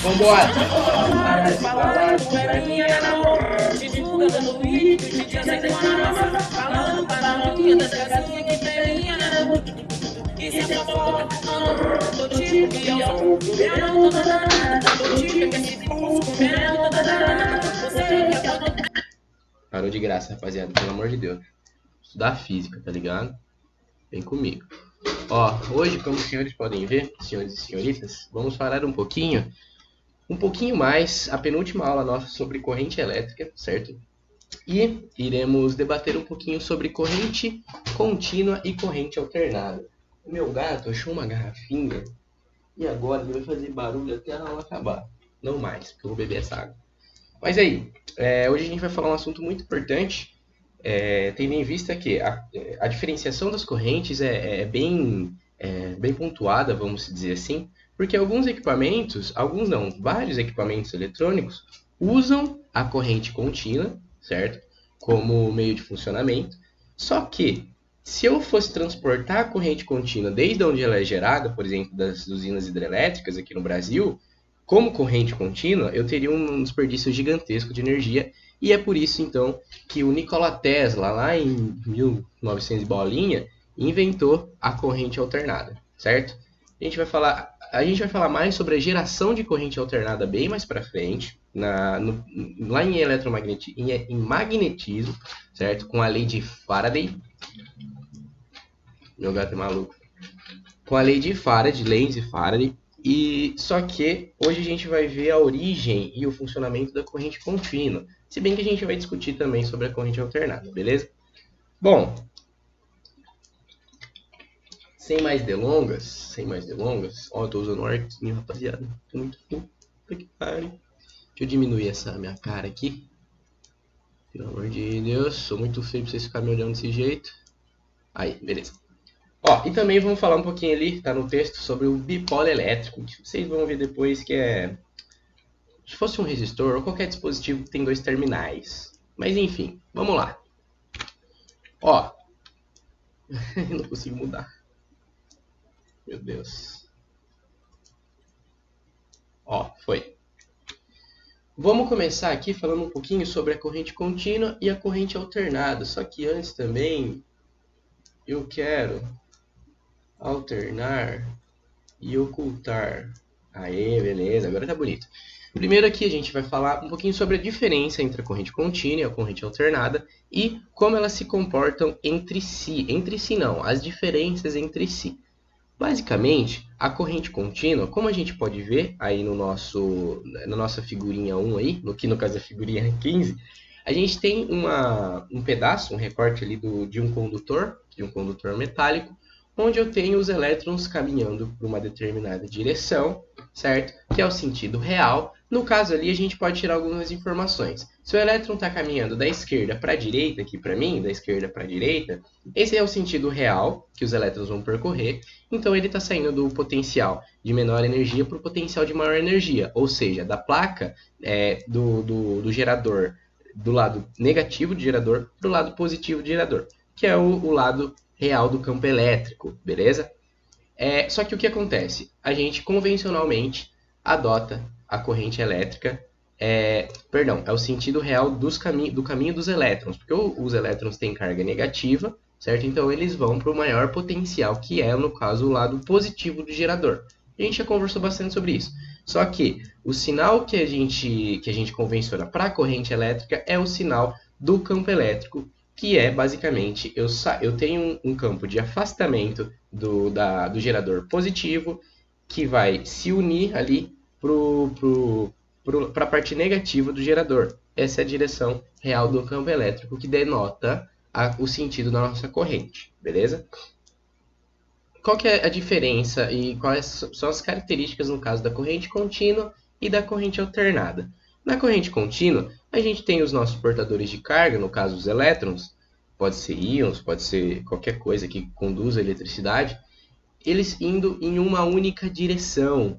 Vambora! Falando, era minha namorada, divulgando no vídeo, de dia sem nossa, falando para a novinha das casinhas que velhinha na rua. Isso é fofoca, tô tipo que eu sou, eu não tô danada, tô tipo que esse pulso, eu não tô danada, você que eu tô. Parou de graça, rapaziada, pelo amor de Deus. Estudar física, tá ligado? Vem comigo. Ó, hoje, como os senhores podem ver, senhores e senhoritas, vamos falar um pouquinho mais, a penúltima aula nossa sobre corrente elétrica, certo? E iremos debater um pouquinho sobre corrente contínua e corrente alternada. O meu gato achou uma garrafinha e agora ele vai fazer barulho até a aula acabar. Não mais, porque eu vou beber essa água. Mas aí, hoje a gente vai falar um assunto muito importante, tendo em vista que a diferenciação das correntes é bem pontuada, vamos dizer assim, porque alguns equipamentos, alguns não, vários equipamentos eletrônicos usam a corrente contínua, certo? Como meio de funcionamento. Só que, se eu fosse transportar a corrente contínua desde onde ela é gerada, por exemplo, das usinas hidrelétricas aqui no Brasil, como corrente contínua, eu teria um desperdício gigantesco de energia. E é por isso, então, que o Nikola Tesla, lá em 1900 bolinha, inventou a corrente alternada, certo? A gente vai falar mais sobre a geração de corrente alternada bem mais para frente, lá em em magnetismo, certo? Com a lei de Faraday. Meu gato é maluco. Com a lei de Faraday, Lenz e Faraday. E só que hoje a gente vai ver a origem e o funcionamento da corrente contínua. Se bem que a gente vai discutir também sobre a corrente alternada, beleza? Bom, sem mais delongas, ó, eu tô usando um arquinho, rapaziada. Tô muito puta que pariu. Deixa eu diminuir essa minha cara aqui. Pelo amor de Deus, sou muito feio pra vocês ficarem me olhando desse jeito. Aí, beleza. Ó, e também vamos falar um pouquinho ali, tá no texto, sobre o bipolo elétrico, que vocês vão ver depois que é... Se fosse um resistor ou qualquer dispositivo que tem dois terminais. Mas enfim, vamos lá. Ó, eu não consigo mudar. Meu Deus. Ó, foi. Vamos começar aqui falando um pouquinho sobre a corrente contínua e a corrente alternada. Só que antes também eu quero alternar e ocultar. Aê, beleza, agora tá bonito. Primeiro aqui a gente vai falar um pouquinho sobre a diferença entre a corrente contínua e a corrente alternada e como elas se comportam entre si. Entre si não, as diferenças entre si. Basicamente, a corrente contínua, como a gente pode ver aí na nossa figurinha 1 aí, que no caso é a figurinha 15, a gente tem um pedaço, um recorte ali de um condutor metálico, onde eu tenho os elétrons caminhando por uma determinada direção, certo? Que é o sentido real. No caso ali, a gente pode tirar algumas informações. Se o elétron está caminhando da esquerda para a direita, aqui para mim, da esquerda para a direita, esse é o sentido real que os elétrons vão percorrer. Então, ele está saindo do potencial de menor energia para o potencial de maior energia. Ou seja, da placa do gerador, do lado negativo do gerador para o lado positivo do gerador, que é o lado real do campo elétrico, beleza? Só que o que acontece? A gente convencionalmente adota a corrente elétrica, é o sentido real do caminho dos elétrons, porque os elétrons têm carga negativa, certo? Então eles vão para o maior potencial, que é, no caso, o lado positivo do gerador. A gente já conversou bastante sobre isso. Só que o sinal que a gente convenciona para a corrente elétrica é o sinal do campo elétrico, que é basicamente eu tenho um campo de afastamento do gerador positivo que vai se unir ali para a parte negativa do gerador. Essa é a direção real do campo elétrico que denota o sentido da nossa corrente, beleza? Qual que é a diferença e quais são as características no caso da corrente contínua e da corrente alternada? Na corrente contínua, a gente tem os nossos portadores de carga, no caso os elétrons, pode ser íons, pode ser qualquer coisa que conduza a eletricidade, eles indo em uma única direção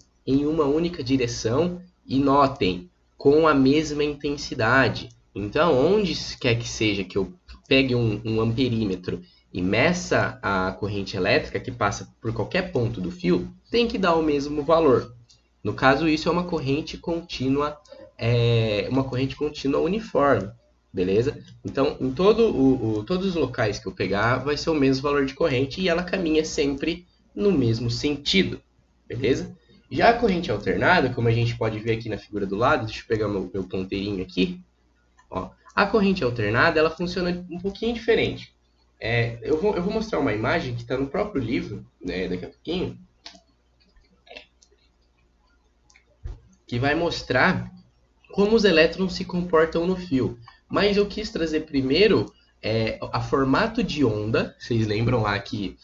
E notem, com a mesma intensidade. Então, onde quer que seja que eu pegue um amperímetro e meça a corrente elétrica que passa por qualquer ponto do fio, tem que dar o mesmo valor. No caso, isso é uma corrente contínua, uniforme, beleza? Então, em todos os locais que eu pegar, vai ser o mesmo valor de corrente e ela caminha sempre no mesmo sentido, beleza? Já a corrente alternada, como a gente pode ver aqui na figura do lado, deixa eu pegar meu ponteirinho aqui. Ó, a corrente alternada, ela funciona um pouquinho diferente. Eu vou mostrar uma imagem que está no próprio livro, né, daqui a pouquinho, que vai mostrar como os elétrons se comportam no fio. Mas eu quis trazer primeiro a formato de onda. Vocês lembram lá que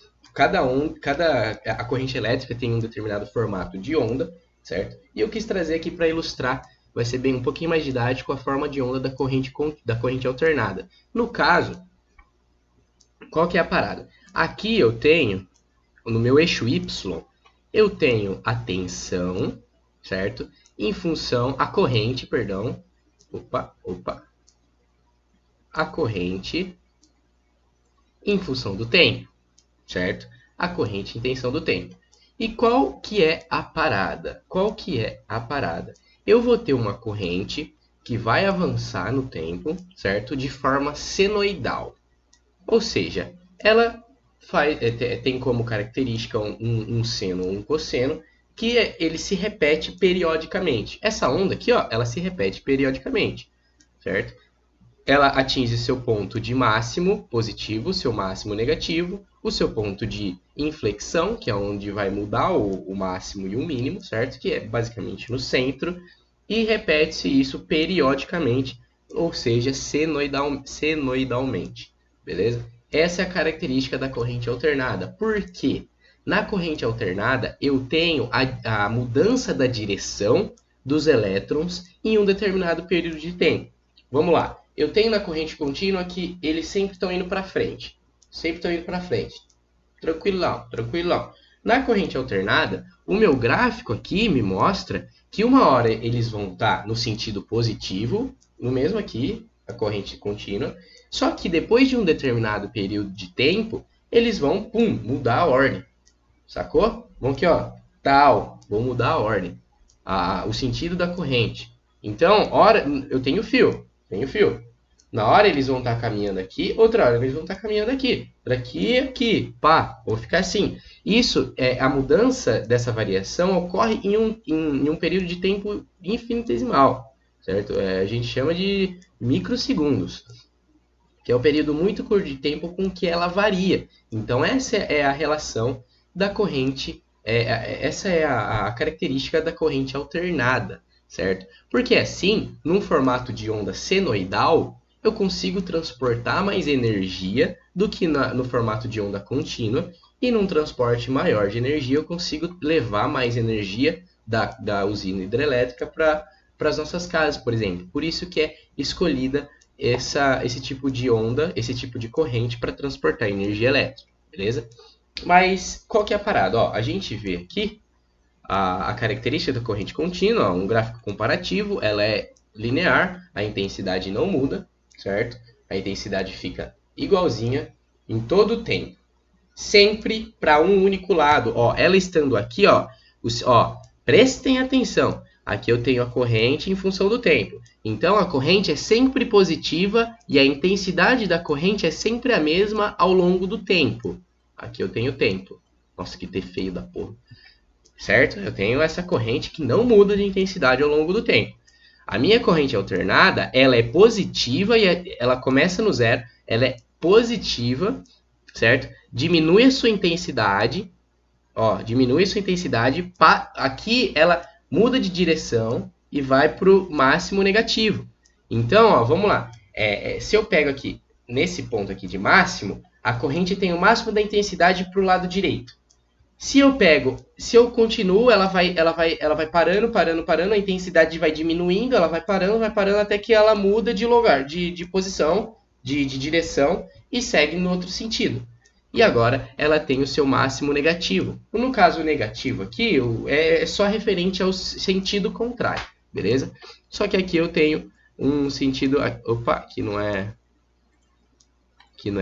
a corrente elétrica tem um determinado formato de onda, certo? E eu quis trazer aqui para ilustrar, vai ser bem um pouquinho mais didático, a forma de onda da corrente alternada. No caso, qual que é a parada? Aqui eu tenho, no meu eixo Y, eu tenho a tensão, certo? Em função, a corrente em função do tempo, certo? A corrente em tensão do tempo. E qual que é a parada? Eu vou ter uma corrente que vai avançar no tempo, certo? De forma senoidal. Ou seja, ela tem como característica um seno ou um cosseno, que ele se repete periodicamente. Essa onda aqui, ó, ela se repete periodicamente, certo? Ela atinge seu ponto de máximo positivo, seu máximo negativo, o seu ponto de inflexão, que é onde vai mudar o máximo e o mínimo, certo? Que é basicamente no centro, e repete-se isso periodicamente, ou seja, senoidalmente, beleza? Essa é a característica da corrente alternada. Por quê? Na corrente alternada, eu tenho a mudança da direção dos elétrons em um determinado período de tempo. Vamos lá. Eu tenho na corrente contínua que eles sempre estão indo para frente. Tranquilão. Na corrente alternada, o meu gráfico aqui me mostra que uma hora eles vão estar no sentido positivo, no mesmo aqui, a corrente contínua, só que depois de um determinado período de tempo, eles vão, mudar a ordem. Sacou? Vamos aqui, ó, vou mudar a ordem, o sentido da corrente. Então, eu tenho fio. Na hora eles vão estar caminhando aqui, outra hora eles vão estar caminhando aqui. Aqui, vou ficar assim. Isso, a mudança dessa variação ocorre em um período de tempo infinitesimal, certo? A gente chama de microsegundos, que é um período muito curto de tempo com que ela varia. Então, essa é a relação da corrente, essa é a característica da corrente alternada, certo? Porque assim, num formato de onda senoidal, eu consigo transportar mais energia do que no formato de onda contínua, e num transporte maior de energia eu consigo levar mais energia da usina hidrelétrica para as nossas casas, por exemplo. Por isso que é escolhida esse tipo de onda, esse tipo de corrente para transportar energia elétrica, beleza? Mas qual que é a parada? Ó, a gente vê aqui a característica da corrente contínua, um gráfico comparativo, ela é linear, a intensidade não muda, certo? A intensidade fica igualzinha em todo o tempo, sempre para um único lado. Ó, ela estando aqui, ó, prestem atenção, aqui eu tenho a corrente em função do tempo. Então, a corrente é sempre positiva e a intensidade da corrente é sempre a mesma ao longo do tempo. Aqui eu tenho tempo. Nossa, que T feio da porra. Certo? Eu tenho essa corrente que não muda de intensidade ao longo do tempo. A minha corrente alternada, ela é positiva e ela começa no zero. Ela é positiva, certo? Diminui a sua intensidade. Ó, diminui a sua intensidade. Aqui ela muda de direção e vai para o máximo negativo. Então, ó, vamos lá. Se eu pego aqui, nesse ponto aqui de máximo, a corrente tem o máximo da intensidade para o lado direito. Se eu continuo, ela vai parando, a intensidade vai diminuindo, ela vai parando até que ela muda de lugar, de posição, de direção e segue no outro sentido. E agora ela tem o seu máximo negativo. No caso negativo aqui, é só referente ao sentido contrário, beleza? Só que aqui eu tenho um sentido... Opa, aqui não é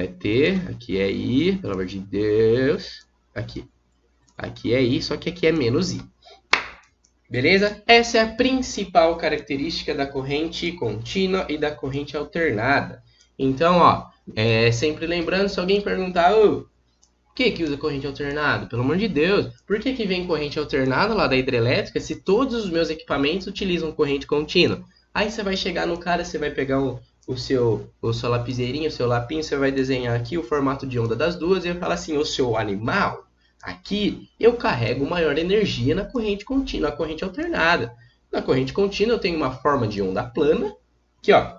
T, aqui é I, pelo amor de Deus. Aqui é I, só que aqui é menos I. Beleza? Essa é a principal característica da corrente contínua e da corrente alternada. Então, ó, sempre lembrando, se alguém perguntar, por que usa corrente alternada? Pelo amor de Deus, por que vem corrente alternada lá da hidrelétrica se todos os meus equipamentos utilizam corrente contínua? Aí você vai chegar no cara, você vai pegar o seu lapiseirinho, o seu lapinho, você vai desenhar aqui o formato de onda das duas e vai falar assim, o seu animal, aqui eu carrego maior energia na corrente contínua, na corrente alternada. Na corrente contínua eu tenho uma forma de onda plana, aqui ó,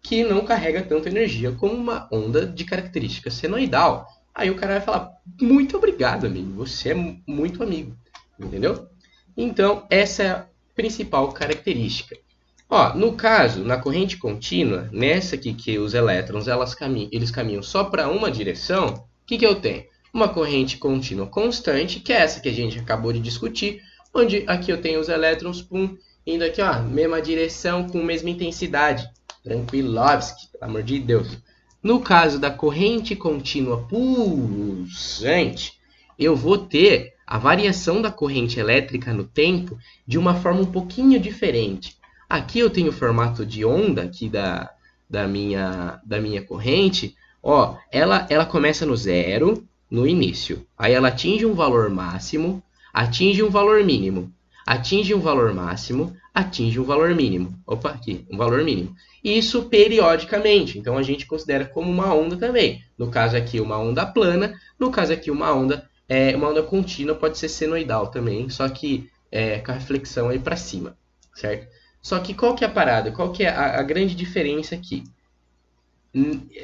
que não carrega tanta energia como uma onda de característica senoidal. Aí o cara vai falar, muito obrigado, amigo, você é muito amigo, entendeu? Então, essa é a principal característica. Ó, no caso, na corrente contínua, nessa aqui que os elétrons eles caminham só para uma direção, o que eu tenho? Uma corrente contínua constante, que é essa que a gente acabou de discutir, onde aqui eu tenho os elétrons indo aqui, ó, mesma direção com mesma intensidade. Tranquilovski, pelo amor de Deus. No caso da corrente contínua pulsante, eu vou ter a variação da corrente elétrica no tempo de uma forma um pouquinho diferente. Aqui eu tenho o formato de onda aqui da minha corrente. Ó, ela começa no zero, no início. Aí ela atinge um valor máximo, atinge um valor mínimo. Atinge um valor máximo, atinge um valor mínimo. Opa, aqui, um valor mínimo. Isso periodicamente, então a gente considera como uma onda também. No caso aqui, uma onda plana, no caso aqui, uma onda contínua, pode ser senoidal também, só que com a reflexão aí para cima, certo? Só que qual que é a parada? Qual que é a grande diferença aqui?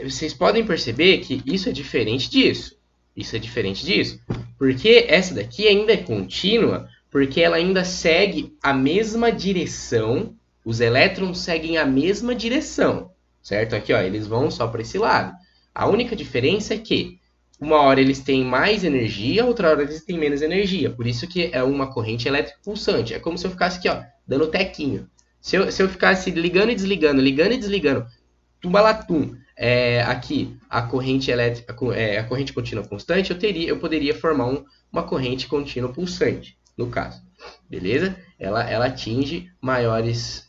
Vocês podem perceber que isso é diferente disso. Isso é diferente disso. Porque essa daqui ainda é contínua, porque ela ainda segue a mesma direção. Os elétrons seguem a mesma direção, certo? Aqui, ó, eles vão só para esse lado. A única diferença é que uma hora eles têm mais energia, outra hora eles têm menos energia. Por isso que é uma corrente elétrica pulsante. É como se eu ficasse aqui, ó, dando tequinho. Se eu ficasse ligando e desligando, tumbalatum, aqui a corrente elétrica, a corrente contínua constante, eu poderia formar uma corrente contínua pulsante, no caso. Beleza? Ela atinge maiores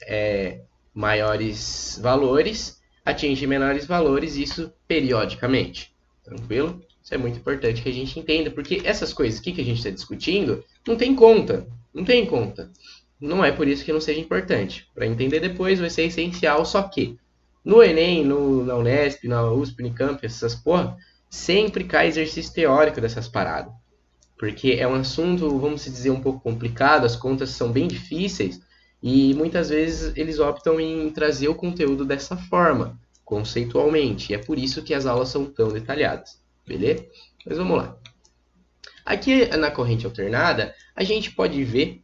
valores, atinge menores valores, isso periodicamente. Tranquilo? Isso é muito importante que a gente entenda, porque essas coisas aqui que a gente está discutindo não tem conta. Não tem conta. Não é por isso que não seja importante. Para entender depois vai ser essencial, só que no Enem, na Unesp, na USP, Unicamp, essas porra, sempre cai exercício teórico dessas paradas. Porque é um assunto, vamos dizer, um pouco complicado, as contas são bem difíceis e muitas vezes eles optam em trazer o conteúdo dessa forma, conceitualmente. E é por isso que as aulas são tão detalhadas, beleza? Mas vamos lá. Aqui na corrente alternada, a gente pode ver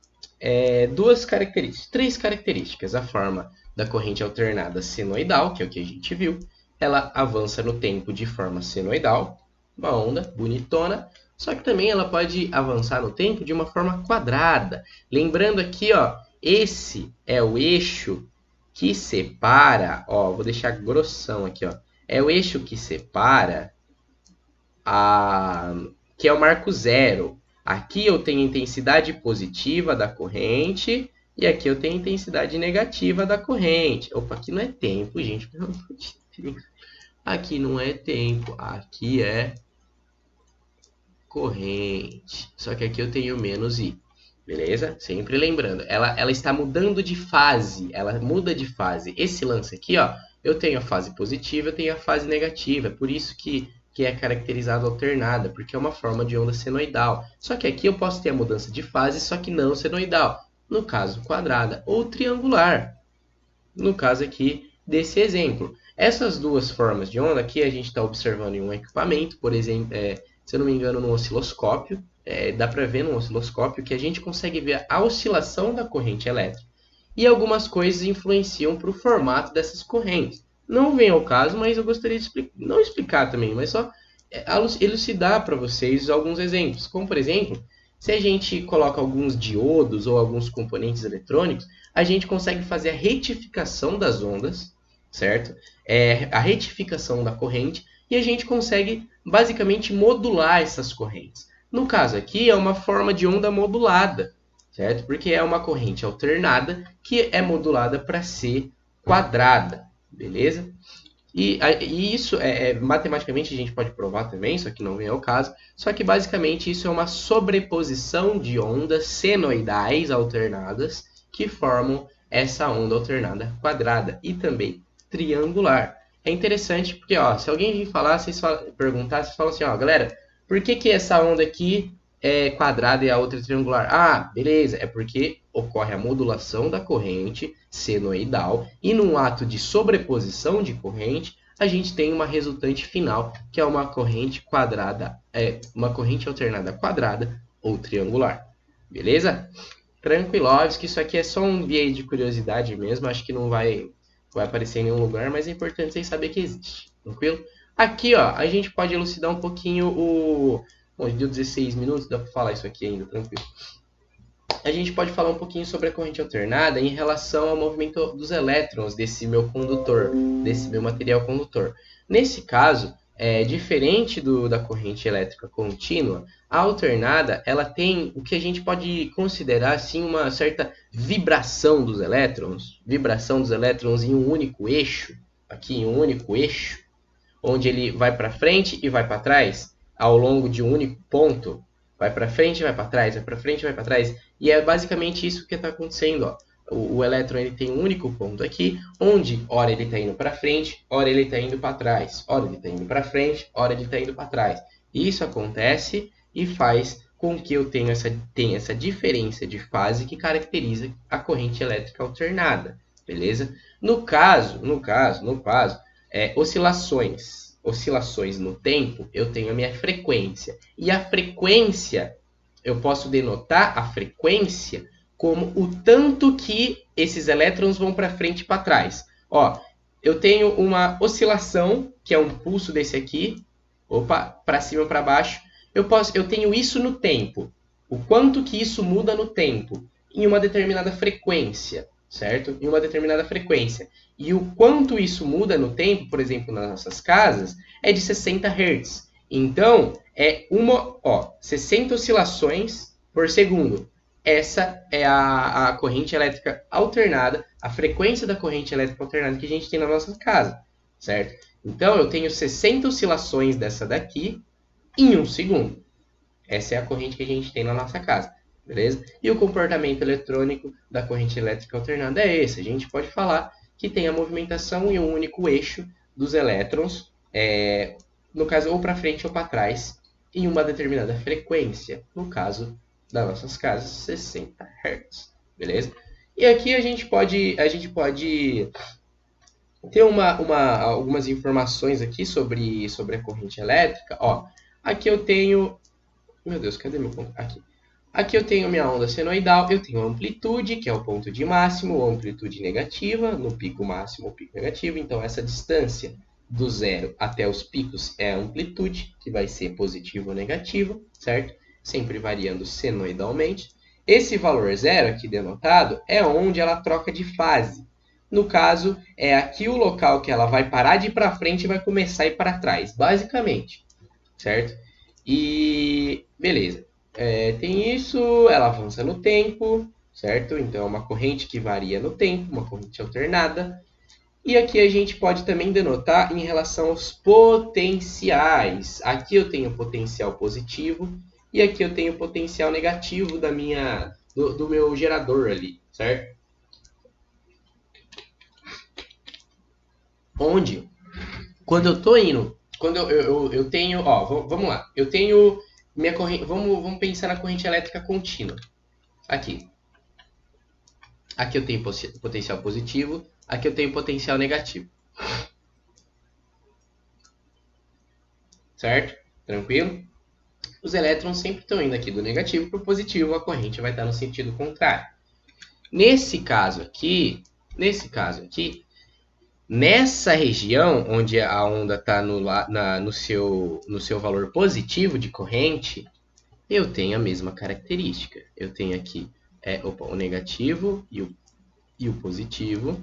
três características. A forma da corrente alternada senoidal, que é o que a gente viu, ela avança no tempo de forma senoidal, uma onda bonitona, só que também ela pode avançar no tempo de uma forma quadrada. Lembrando aqui, ó, esse é o eixo que separa, ó, vou deixar grossão aqui, ó, é o eixo que separa que é o marco zero. Aqui eu tenho intensidade positiva da corrente e aqui eu tenho intensidade negativa da corrente. Opa, aqui não é tempo, gente. Pelo amor de Deus. Aqui não é tempo, aqui é corrente. Só que aqui eu tenho menos I, beleza? Sempre lembrando, ela está mudando de fase, ela muda de fase. Esse lance aqui, ó, eu tenho a fase positiva, eu tenho a fase negativa. É por isso que é caracterizado alternada, porque é uma forma de onda senoidal. Só que aqui eu posso ter a mudança de fase, só que não senoidal. No caso, quadrada ou triangular. No caso aqui desse exemplo. Essas duas formas de onda aqui a gente está observando em um equipamento, por exemplo, se eu não me engano, no osciloscópio. Dá para ver no osciloscópio que a gente consegue ver a oscilação da corrente elétrica. E algumas coisas influenciam para o formato dessas correntes. Não vem ao caso, mas eu gostaria de não explicar também, mas só elucidar para vocês alguns exemplos. Como, por exemplo, Se a gente coloca alguns diodos ou alguns componentes eletrônicos, a gente consegue fazer a retificação das ondas, certo? A retificação da corrente, e a gente consegue basicamente modular essas correntes. No caso aqui é uma forma de onda modulada, certo? Porque é uma corrente alternada que é modulada para ser quadrada, beleza? E isso, matematicamente a gente pode provar também, só que não vem ao caso. Só que basicamente isso é uma sobreposição de ondas senoidais alternadas que formam essa onda alternada quadrada e também triangular. É interessante porque, ó, se alguém vir falar, perguntar, vocês falam assim, ó, galera, por que essa onda aqui é quadrada e a outra é triangular? Ah, beleza, é porque ocorre a modulação da corrente senoidal e num ato de sobreposição de corrente, a gente tem uma resultante final, que é uma corrente quadrada, uma corrente alternada quadrada ou triangular. Beleza? Tranquilos, que isso aqui é só um viés de curiosidade mesmo, acho que não vai aparecer em nenhum lugar, mas é importante vocês saberem que existe. Tranquilo? Aqui, ó, a gente pode elucidar um pouquinho o... Bom, deu 16 minutos, dá para falar isso aqui ainda, tranquilo. A gente pode falar um pouquinho sobre a corrente alternada em relação ao movimento dos elétrons desse meu condutor, desse meu material condutor. Nesse caso, diferente da corrente elétrica contínua, a alternada ela tem o que a gente pode considerar assim, uma certa vibração dos elétrons em um único eixo, aqui em um único eixo, onde ele vai para frente e vai para trás, ao longo de um único ponto, vai para frente e vai para trás, vai para frente e vai para trás, e é basicamente isso que está acontecendo, ó. O elétron ele tem um único ponto aqui, onde ora ele está indo para frente, ora ele está indo para trás, ora ele está indo para frente, ora ele está indo para trás. E isso acontece e faz com que eu tenha essa diferença de fase que caracteriza a corrente elétrica alternada, beleza? No caso, oscilações no tempo, eu tenho a minha frequência. E a frequência, eu posso denotar a frequência como o tanto que esses elétrons vão para frente e para trás. Ó, eu tenho uma oscilação, que é um pulso desse aqui, para cima ou para baixo. Eu tenho isso no tempo. O quanto que isso muda no tempo, em uma determinada frequência, certo? Em uma determinada frequência. E o quanto isso muda no tempo, por exemplo, nas nossas casas, é de 60 Hz. Então, 60 oscilações por segundo. Essa é a corrente elétrica alternada, a frequência da corrente elétrica alternada que a gente tem na nossa casa, certo? Então, eu tenho 60 oscilações dessa daqui em 1 segundo. Essa é a corrente que a gente tem na nossa casa, beleza? E o comportamento eletrônico da corrente elétrica alternada é esse. A gente pode falar que tem a movimentação em um único eixo dos elétrons, no caso, ou para frente ou para trás, em uma determinada frequência, no caso das nossas casas, 60 Hz, beleza? E aqui a gente pode ter algumas informações aqui sobre a corrente elétrica. Ó, aqui eu tenho... Meu Deus, cadê meu ponto? Aqui. Aqui eu tenho minha onda senoidal, eu tenho a amplitude, que é o ponto de máximo, ou amplitude negativa, no pico máximo ou pico negativo. Então, essa distância do zero até os picos é a amplitude, que vai ser positiva ou negativa, certo? Sempre variando senoidalmente. Esse valor zero aqui denotado é onde ela troca de fase. No caso, é aqui o local que ela vai parar de ir para frente e vai começar a ir para trás, basicamente, certo? E beleza. Tem isso, ela avança no tempo, certo? Então é uma corrente que varia no tempo, uma corrente alternada. E aqui a gente pode também denotar em relação aos potenciais. Aqui eu tenho potencial positivo e aqui eu tenho potencial negativo do meu gerador ali, certo? Onde, quando eu tô indo, quando eu tenho, ó, vamos lá, eu tenho minha corrente, vamos pensar na corrente elétrica contínua. Aqui eu tenho potencial positivo, aqui eu tenho potencial negativo. Certo? Tranquilo? Os elétrons sempre estão indo aqui do negativo para o positivo, a corrente vai estar no sentido contrário. Nesse caso aqui, nessa região onde a onda está no seu valor positivo de corrente, eu tenho a mesma característica. Eu tenho aqui o negativo e o positivo,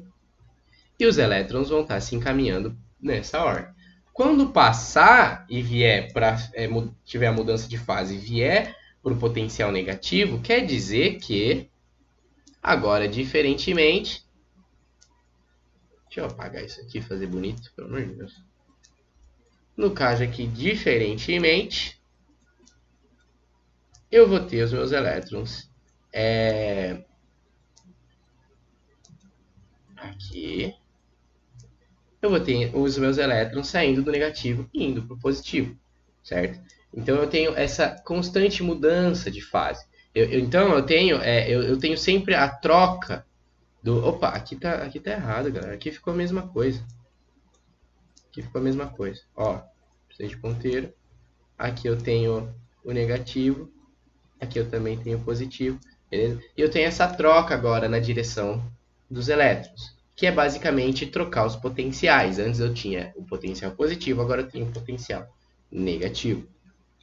e os elétrons vão estar se encaminhando nessa ordem. Quando passar e vier tiver a mudança de fase e vier para o potencial negativo, quer dizer que, agora, diferentemente... Deixa eu apagar isso aqui e fazer bonito, pelo amor de Deus. No caso aqui, diferentemente, eu vou ter os meus elétrons aqui. Eu vou ter os meus elétrons saindo do negativo e indo para o positivo, certo? Então eu tenho essa constante mudança de fase. Então eu tenho sempre a troca do... Opa, aqui tá errado, galera. Aqui ficou a mesma coisa. Ó, precisa de ponteiro. Aqui eu tenho o negativo. Aqui eu também tenho o positivo. Beleza? E eu tenho essa troca agora na direção dos elétrons, que é basicamente trocar os potenciais. Antes eu tinha o potencial positivo, agora eu tenho o potencial negativo.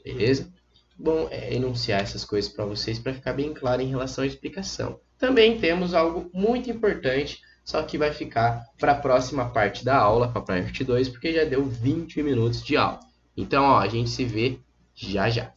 Beleza? Bom, enunciar essas coisas para vocês para ficar bem claro em relação à explicação. Também temos algo muito importante, só que vai ficar para a próxima parte da aula, para a parte 2, porque já deu 20 minutos de aula. Então, ó, a gente se vê já já.